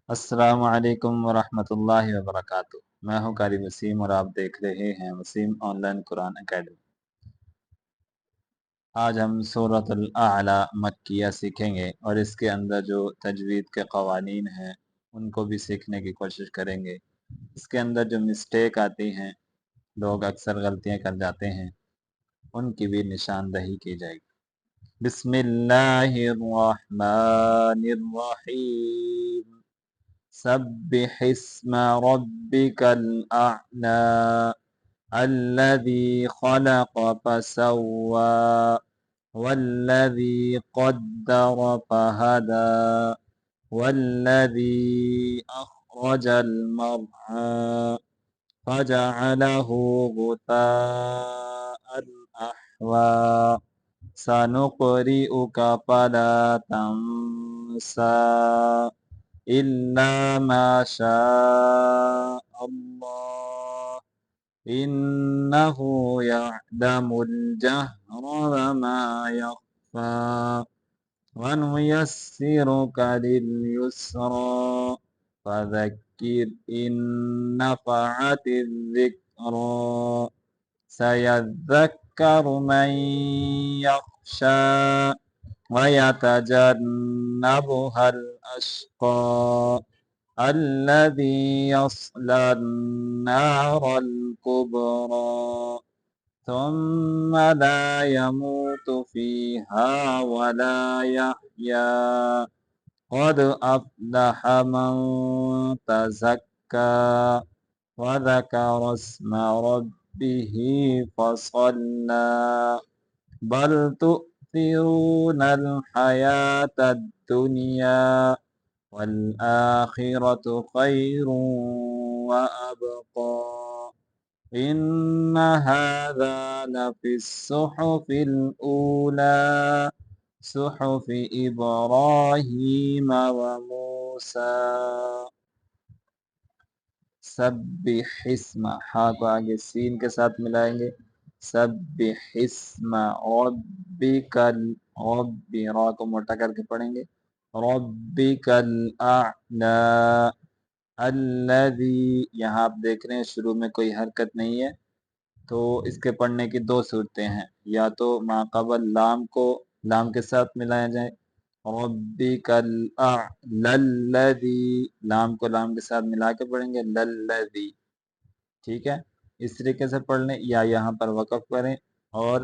السلام علیکم ورحمۃ اللہ وبرکاتہ۔ میں ہوں قاری وسیم اور آپ دیکھ رہے ہیں Waseem online Quran academy. آج ہم سورۃ الاعلی مکیہ سیکھیں گے اور اس کے اندر جو تجوید کے قوانین ہیں ان کو بھی سیکھنے کی کوشش کریں گے۔ اس کے اندر جو مسٹیک آتی ہیں، لوگ اکثر غلطیاں کر جاتے ہیں، ان کی بھی نشاندہی کی جائے گی۔ بسم اللہ الرحمن الرحیم۔ سبح اسم ربك الأعلى الذي خلق فسوى والذي قدر فهدى والذي أخرج المرعى فجعله غثاء أحوى سنقرئك فلا تنسى إلا ما شاء الله إنه يعلم الجهر وما يخفى ونيسرك لليسرى فذكر إن نفعت الذكرى سيذكر من يخشى ويتجنبها الأشقى الذي يصلى النار الكبرى ثم لا يموت فيها ولا يحيا قد أفلح من تزكى وذكر اسم ربه فصلى بل تؤثرون الحياة الدنيا والآخرة خير وأبقى إن هذا لفي الصحف الأولى صحف إبراهيم وموسى۔ سبح اسم، ہاں کو آگے سین کے ساتھ ملائیں گے، سبح اسم ربک ربی، را کو موٹا کر کے پڑھیں گے، ربک الاعلی الذی، یہاں آپ دیکھ رہے ہیں شروع میں کوئی حرکت نہیں ہے، تو اس کے پڑھنے کی دو صورتیں ہیں، یا تو ما قبل لام کو لام کے ساتھ ملایا جائے، ربک الاعلی الذی، لام کو لام کے ساتھ ملا کے پڑھیں گے للذی، ٹھیک ہے، اس طریقے سے پڑھ لیں، یا یہاں پر وقف کریں اور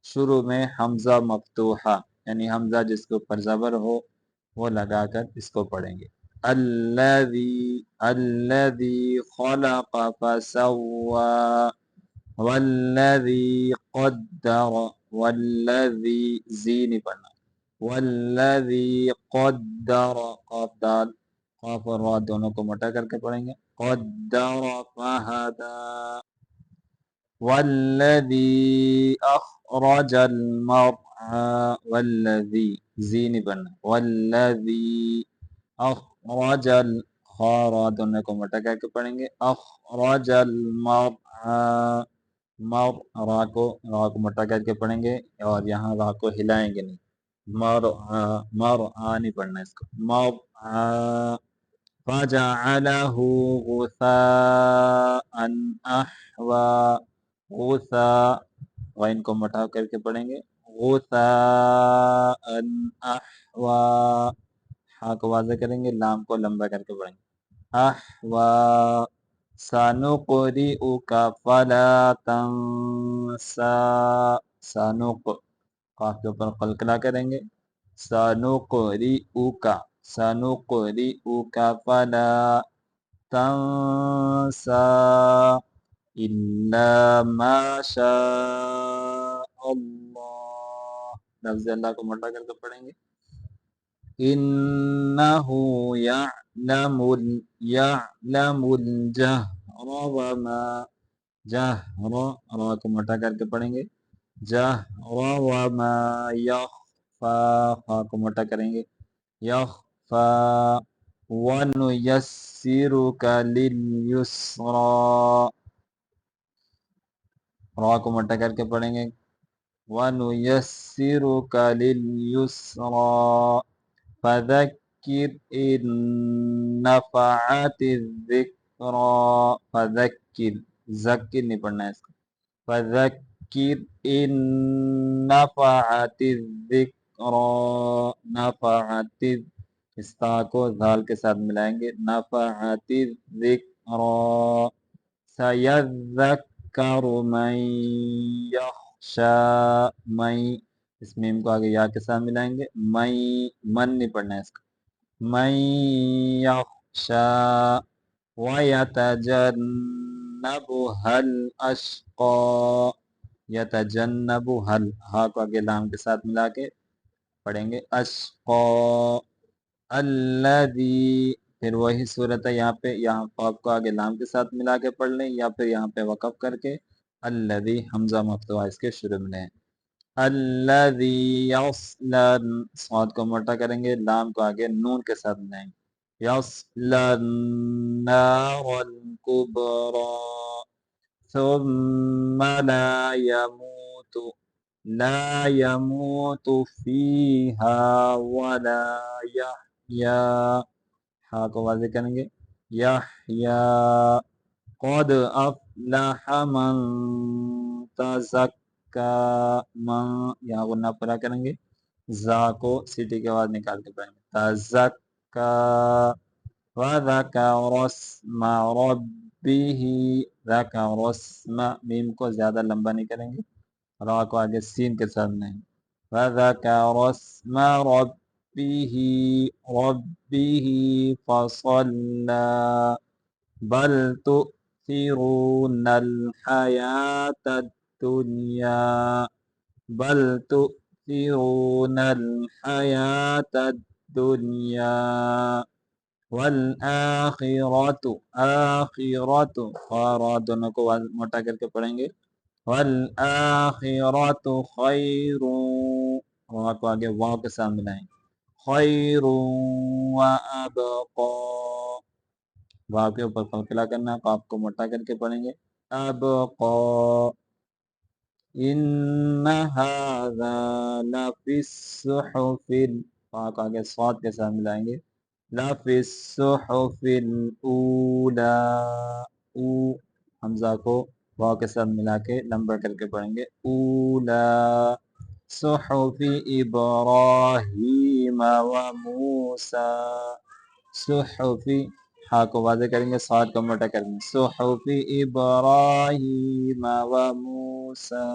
شروع میں حمزہ مفتوحہ یعنی حمزہ جس کے اوپر زبر ہو وہ لگا کر اس کو پڑھیں گے۔ الذی خلق فسوى والذی قدر، والذی زی نہیں پڑھنا، والذی قدر، قاف دال، قاف اور را دونوں کو مٹا کر کے پڑھیں گے، قدر فہدى والذی اخرج المرعى، والذی زی نہیں پڑھنا، والذی اخرج خا را دونوں کو مٹا کر کے پڑھیں گے، اخرج المرعى، را کو مٹا کر کے پڑھیں گے اور یہاں را کو ہلائیں گے نہیں، مرعى نہیں پڑھنا اس کو، مرعى فجعله غثاء احوى، غثاء غین کو مٹا کر کے پڑھیں گے، غثاء احوى، ہاں کو واضح کریں گے، لام کو لمبا کر کے پڑھیں گے، احوى سنقرئك فلا تنسى، سنق، قاف کے اوپر قلقلہ کریں گے، سنقرئك، سنقرئك فلا تنسى إلا ما شاء اللہ، لفظ اللہ کو مٹا کر کے پڑھیں گے، إنه يعلم الجهر وما، جہر را کو مٹا کر کے پڑھیں گے، جہر وما یخفا، خا کو مٹا کریں گے، یخفا وَنُيَسِّرُكَ لِلْيُسْرَى، را کو مٹا کر کے پڑھیں گے، وَنُيَسِّرُكَ لِلْيُسْرَى فَذَكِّرْ إن نفعت الذكرى فذكر ذکر نہیں پڑھنا ہے اس کو فذکر إن نفعت الذکرى نفعت اس تا کو ذال کے ساتھ ملائیں گے نفعت الذکرى سيذكر من يخشى من اس میم کو آگے یا کے ساتھ ملائیں گے من نہیں پڑھنا ہے اس کو من يخشى ويتجنبها الأشقى یتجنبها ہا کو آگے لام کے ساتھ ملا کے پڑھیں گے اشقا الذی پھر وہی صورت ہے یہاں پہ یہاں قاف کو آگے لام کے ساتھ ملا کے پڑھ لیں یا پھر یہاں پہ وقف کر کے الذی حمزہ مفتوح اس کے شروع میں لیں الذی یصلی صاد کو موٹا کریں گے لام کو آگے نون کے ساتھ ملائیں گے یصلی النار الکبری ثم لا يموت فيها ولا يحيا ہا کو واضح کریں گے یحیا قد افلح من تزکا من یہاں غنہ پورا کریں گے زا کو سیٹی کے بعد نکال کے پڑھیں گے تزکا وذکر اسم ربه ذکر اسم میم کو زیادہ لمبا نہیں کریں گے را کو آگے سین کے ساتھ نہیں وذکر اسم ربه فصلى بل تؤثرون الحياة الدنيا بل تؤثرون الحياة الدنيا والآخرة آخرة خارا دونوں کو موٹا کر کے پڑھیں گے والآخرة خیر را کو آگے واو کے ساتھ ملائیں خیر وابقا واو کے اوپر قلقلہ کرنا قاف کو موٹا کر کے پڑھیں گے ابقا ان هذا لفی الصحف فا کو آگے صاد کے ساتھ ملائیں گے لفی الصحف الاولا او حمزہ کو واو کے ساتھ ملا کے لمبا کر کے پڑھیں گے اولا صحف ابراہیم و موسیٰ صحف ہا کو واضح کریں گے صاد کو موٹا کریں گے صحف ابراہیم و موسیٰ